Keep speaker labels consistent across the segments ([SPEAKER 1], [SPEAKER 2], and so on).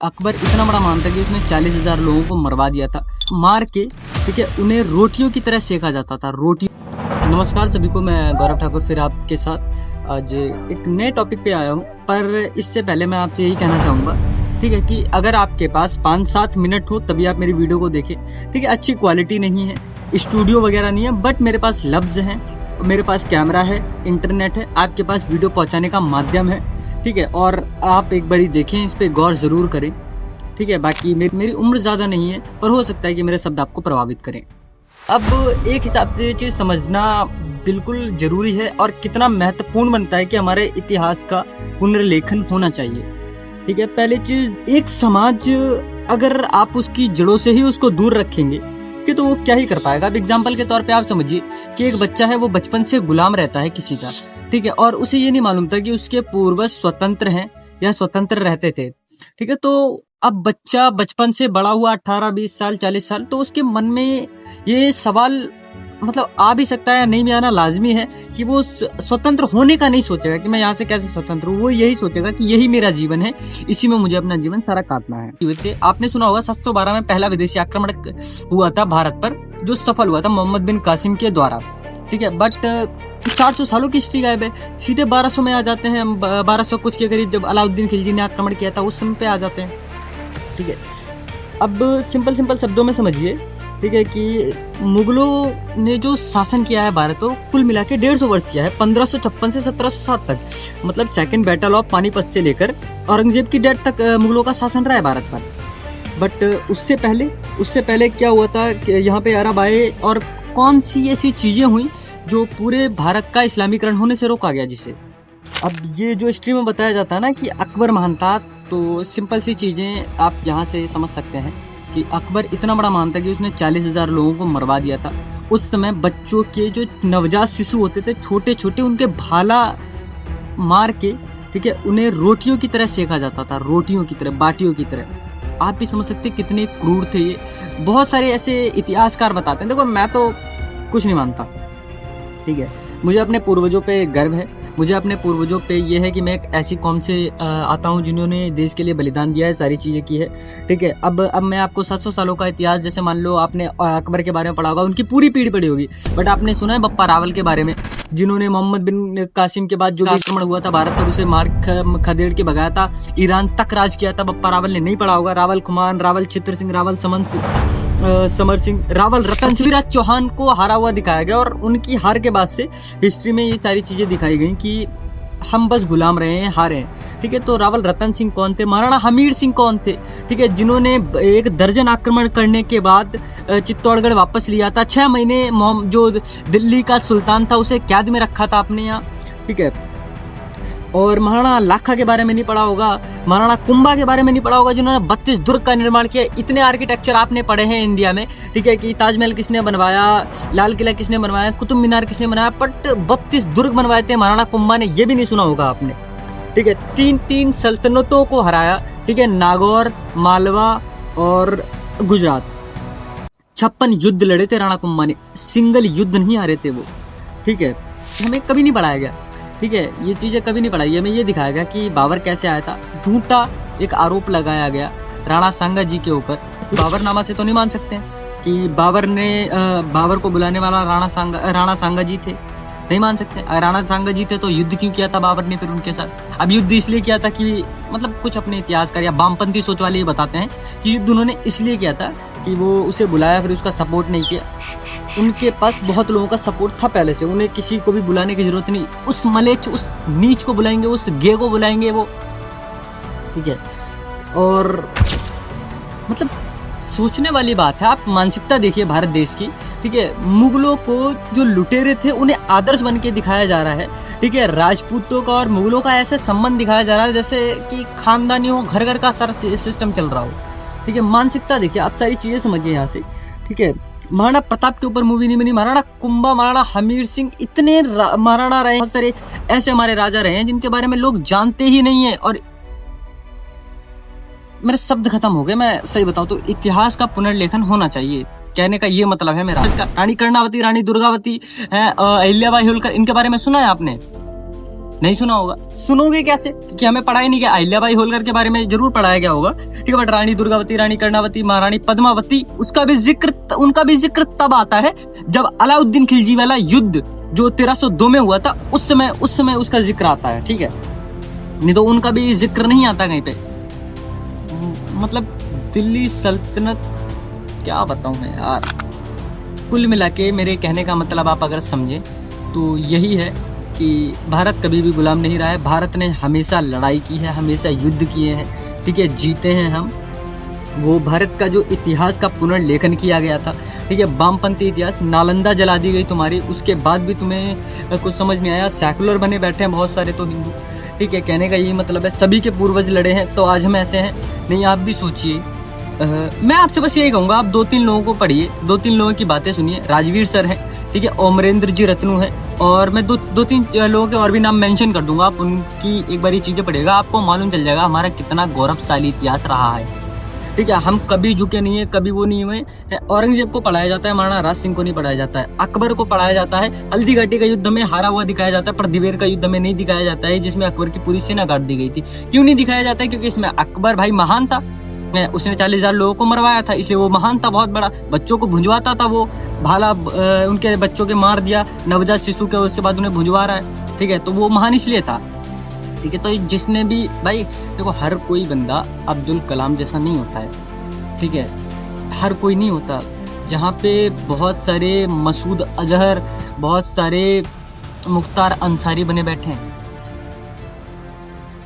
[SPEAKER 1] अकबर इतना बड़ा मान था कि उसने 40,000 लोगों को मरवा दिया था, मार के, ठीक है, उन्हें रोटियों की तरह सेका जाता था, रोटी। नमस्कार सभी को, मैं गौरव ठाकुर फिर आपके साथ आज एक नए टॉपिक पे आया हूँ। पर इससे पहले मैं आपसे यही कहना चाहूँगा, ठीक है, कि अगर आपके पास 5-7 मिनट हो तभी आप मेरी वीडियो को देखें, ठीक है। अच्छी क्वालिटी नहीं है, स्टूडियो वगैरह नहीं है, बट मेरे पास लफ्ज़ हैं, मेरे पास कैमरा है, इंटरनेट है, आपके पास वीडियो पहुँचाने का माध्यम है, ठीक है। और आप एक बारी देखें, इस पे गौर ज़रूर करें, ठीक है। बाकी मेरी उम्र ज़्यादा नहीं है, पर हो सकता है कि मेरे शब्द आपको प्रभावित करें। अब एक हिसाब से ये चीज़ समझना बिल्कुल ज़रूरी है और कितना महत्वपूर्ण बनता है कि हमारे इतिहास का पुनर्लेखन होना चाहिए, ठीक है। पहली चीज़, एक समाज अगर आप उसकी जड़ों से ही उसको दूर रखेंगे कि तो वो क्या ही कर पाएगा। अब एग्जाम्पल के तौर पे आप समझिए कि एक बच्चा है, वो बचपन से गुलाम रहता है किसी का, ठीक है, और उसे ये नहीं मालूम था कि उसके पूर्वज स्वतंत्र हैं या स्वतंत्र रहते थे, ठीक है। तो अब बच्चा बचपन से बड़ा हुआ 18, 20 साल, 40 साल, तो उसके मन में ये सवाल मतलब आ भी सकता है या नहीं भी आना लाजमी है कि वो स्वतंत्र होने का नहीं सोचेगा कि मैं यहाँ से कैसे स्वतंत्र हूँ। वो यही सोचेगा कि यही मेरा जीवन है, इसी में मुझे अपना जीवन सारा काटना है। आपने सुना होगा 712 में पहला विदेशी आक्रमण हुआ था भारत पर, जो सफल हुआ था मोहम्मद बिन कासिम के द्वारा, ठीक है। बट 400 सालों की हिस्ट्री गायब है, सीधे 1200 में आ जाते हैं। 1200 कुछ के करीब जब अलाउद्दीन खिलजी ने आक्रमण किया था, उस समय पे आ जाते हैं, ठीक है। अब सिंपल शब्दों में समझिए, ठीक है, कि मुगलों ने जो शासन किया है भारत को, कुल मिला के 150 वर्ष किया है, 1556 से 1707 तक, मतलब सेकंड बैटल ऑफ पानीपत से लेकर औरंगजेब की डेथ तक मुगलों का शासन रहा है भारत पर। बट उससे पहले क्या हुआ था कि यहाँ पे अरब आए और कौन सी ऐसी चीजें हुई जो पूरे भारत का इस्लामीकरण होने से रोका गया, जिसे अब ये जो हिस्ट्री में बताया जाता है ना कि अकबर महान था, तो सिंपल सी चीजें आप यहाँ से समझ सकते हैं कि अकबर इतना बड़ा महान था कि उसने 40,000 लोगों को मरवा दिया था। उस समय बच्चों के जो नवजात शिशु होते थे, छोटे छोटे, उनके भाला मार के, ठीक है, उन्हें रोटियों की तरह सेका जाता था, रोटियों की तरह, बाटियों की तरह। आप भी समझ सकते कितने क्रूर थे ये। बहुत सारे ऐसे इतिहासकार बताते हैं। देखो, मैं तो कुछ नहीं मानता, ठीक है, मुझे अपने पूर्वजों पे गर्व है, मुझे अपने पूर्वजों पे ये है कि मैं एक ऐसी कौम से आता हूँ जिन्होंने देश के लिए बलिदान दिया है, सारी चीज़ें की है, ठीक है। अब मैं आपको 700 सालों का इतिहास, जैसे मान लो आपने अकबर के बारे में पढ़ा होगा, उनकी पूरी पीढ़ी पढ़ी होगी, बट आपने सुना है बप्पा रावल के बारे में, जिन्होंने मोहम्मद बिन कासिम के बाद जो आक्रमण हुआ था भारत पर, उसे मार खदेड़ के भगाया था, ईरान तक राज किया था। बप्पा रावल ने नहीं पढ़ा होगा। रावल खुमान, रावल चित्र सिंह, रावल समर सिंह, रावल रतन, पृथ्वीराज चौहान को हारा हुआ दिखाया गया, और उनकी हार के बाद से हिस्ट्री में ये सारी चीजें दिखाई गई कि हम बस गुलाम रहे हैं, हारे हैं, ठीक है। तो रावल रतन सिंह कौन थे? महाराणा हमीर सिंह कौन थे? ठीक है, जिन्होंने 1 दर्जन आक्रमण करने के बाद चित्तौड़गढ़ वापस लिया था। 6 महीने जो दिल्ली का सुल्तान था उसे कैद में रखा था अपने यहाँ, ठीक है। और महाराणा लाखा के बारे में नहीं पढ़ा होगा, महाराणा कुंभा के बारे में नहीं पढ़ा होगा, जिन्होंने 32 दुर्ग का निर्माण किया। इतने आर्किटेक्चर आपने पढ़े हैं इंडिया में, ठीक है, कि ताजमहल किसने बनवाया, लाल किला किसने बनवाया, कुतुब मीनार किसने बनाया, बट 32 दुर्ग बनवाए थे महाराणा कुंभा ने, ये भी नहीं सुना होगा आपने, ठीक है। 3 सल्तनतों को हराया, ठीक है, नागौर, मालवा और गुजरात। 56 युद्ध लड़े थे राणा कुंभा ने, सिंगल युद्ध नहीं हारे थे वो, ठीक है। हमें कभी नहीं पढ़ाया गया, ठीक है, ये चीजें कभी नहीं पढ़ाई। हमें ये दिखाया गया कि बाबर कैसे आया था। झूठा एक आरोप लगाया गया राणा सांगा जी के ऊपर। बाबरनामा से तो नहीं मान सकते हैं कि बाबर को बुलाने वाला राणा सांगा जी थे, नहीं मान सकते। अगर राणा सांगा जी थे तो युद्ध क्यों किया था बाबर ने फिर उनके साथ? अब युद्ध इसलिए किया था कि मतलब कुछ अपने इतिहासकार या वामपंथी सोच वाले ये बताते हैं कि युद्ध उन्होंने इसलिए किया था कि वो उसे बुलाया, फिर उसका सपोर्ट नहीं किया। उनके पास बहुत लोगों का सपोर्ट था पहले से, उन्हें किसी को भी बुलाने की जरूरत नहीं। उस मलेच्छ, उस नीच को बुलाएंगे, उस गे को बुलाएंगे वो, ठीक है। और मतलब सोचने वाली बात है। आप मानसिकता देखिए भारत देश की, ठीक है। मुगलों को जो लुटेरे थे उन्हें आदर्श बन के दिखाया जा रहा है, ठीक है। राजपूतों का और मुगलों का ऐसे संबंध दिखाया जा रहा है जैसे कि खानदानी हो, घर घर का सारा सिस्टम चल रहा हो, ठीक है। मानसिकता देखिए, आप सारी चीजें समझिए यहाँ से, ठीक है। महाराणा प्रताप के ऊपर मूवी नहीं बनी, महाराणा कुंभा, महाराणा हमीर सिंह, इतने महाराणा रहे, बहुत सारे ऐसे हमारे राजा रहे हैं जिनके बारे में लोग जानते ही नहीं है। और मेरे शब्द खत्म हो गए, मैं सही बताऊं तो इतिहास का पुनर्लेखन होना चाहिए, कहने का ये मतलब है मेरा। रानी कर्णावती, रानी दुर्गावती, अहिल्याबाई होलकर, इनके बारे में सुना है आपने? नहीं सुना होगा। सुनोगे कैसे, क्योंकि हमें पढ़ाई नहीं गया। अहिल्याबाई होलकर के बारे में जरूर पढ़ाया गया होगा, ठीक है, बट रानी दुर्गावती, रानी कर्णावती, महारानी पद्मावती, उनका भी जिक्र तब आता है जब अलाउद्दीन खिलजी वाला युद्ध जो 1302 में हुआ था, उस समय उसका जिक्र आता है, ठीक है, नहीं तो उनका भी जिक्र नहीं आता कहीं पे। मतलब दिल्ली सल्तनत, क्या बताऊं मैं यार। कुल मिला के मेरे कहने का मतलब आप अगर समझे तो यही है कि भारत कभी भी गुलाम नहीं रहा है। भारत ने हमेशा लड़ाई की है, हमेशा युद्ध किए हैं, ठीक है, जीते हैं हम। वो भारत का जो इतिहास का पुनर्लेखन किया गया था, ठीक है, वामपंथी इतिहास, नालंदा जला दी गई तुम्हारी, उसके बाद भी तुम्हें कुछ समझ नहीं आया। सेकुलर बने बैठे हैं बहुत सारे तो हिंदू, ठीक है, कहने का यही मतलब है सभी के पूर्वज लड़े हैं तो आज हम ऐसे हैं। नहीं, आप भी सोचिए। मैं आपसे बस यही कहूँगा, आप 2-3 लोगों को पढ़िए, 2-3 लोगों की बातें सुनिए। राजवीर सर हैं, ठीक है, अमरेंद्र जी रत्नू हैं, और मैं 2-3 लोगों के और भी नाम मेंशन कर दूंगा। आप उनकी एक बार ये चीज़ें पढ़िएगा, आपको मालूम चल जाएगा हमारा कितना गौरवशाली इतिहास रहा है, ठीक है। हम कभी झुके नहीं है, कभी वो नहीं हुए। औरंगजेब को पढ़ाया जाता है, महाराणा राज सिंह को नहीं पढ़ाया जाता है। अकबर को पढ़ाया जाता है, हल्दी घाटी का युद्ध में हारा हुआ दिखाया जाता है, पर दिवेर का युद्ध में नहीं दिखाया जाता है, जिसमें अकबर की पूरी सेना गाड़ दी गई थी। क्यों नहीं दिखाया जाता है? क्योंकि इसमें अकबर भाई महान था, उसने 40,000 लोगों को मरवाया था, इसलिए वो महान था, बहुत बड़ा। बच्चों को भुंजवाता था, वो भाला उनके बच्चों के मार दिया, नवजात शिशु के, उसके बाद उन्हें भुंजवा रहा है, ठीक है, तो वो महान इसलिए था, ठीक है। तो जिसने भी भाई देखो, हर कोई बंदा अब्दुल कलाम जैसा नहीं होता है, ठीक है, हर कोई नहीं होता। जहाँ पे बहुत सारे मसूद अजहर, बहुत सारे मुख्तार अंसारी बने बैठे हैं,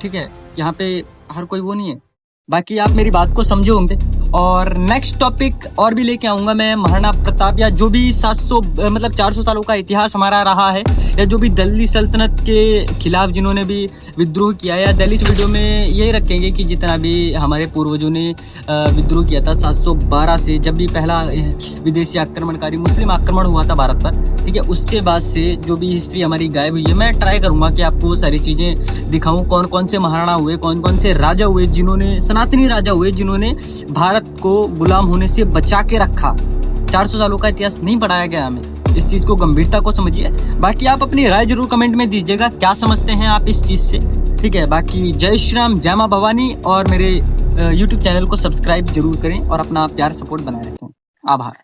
[SPEAKER 1] ठीक है, यहाँ पे हर कोई वो नहीं है। बाकी आप मेरी बात को समझे होंगे, और नेक्स्ट टॉपिक और भी लेके आऊँगा मैं, महाराणा प्रताप, या जो भी 400 सालों का इतिहास हमारा रहा है, या जो भी दिल्ली सल्तनत के खिलाफ जिन्होंने भी विद्रोह किया, या दिल्ली इस वीडियो में यही रखेंगे कि जितना भी हमारे पूर्वजों ने विद्रोह किया था 712 से, जब भी पहला विदेशी आक्रमणकारी मुस्लिम आक्रमण हुआ था भारत पर, ठीक है, उसके बाद से जो भी हिस्ट्री हमारी गायब हुई है। मैं ट्राई करूँगा कि आपको वो सारी चीज़ें दिखाऊँ, कौन कौन से महाराणा हुए, कौन कौन से राजा हुए, जिन्होंने सनातनी राजा हुए, जिन्होंने भारत को गुलाम होने से बचा के रखा। 400 सालों का इतिहास नहीं पढ़ाया गया हमें, इस चीज को गंभीरता को समझिए। बाकी आप अपनी राय जरूर कमेंट में दीजिएगा, क्या समझते हैं आप इस चीज से, ठीक है। बाकी जय श्री राम, जय मां भवानी, और मेरे YouTube चैनल को सब्सक्राइब जरूर करें और अपना प्यार सपोर्ट बनाए रखें। आभार।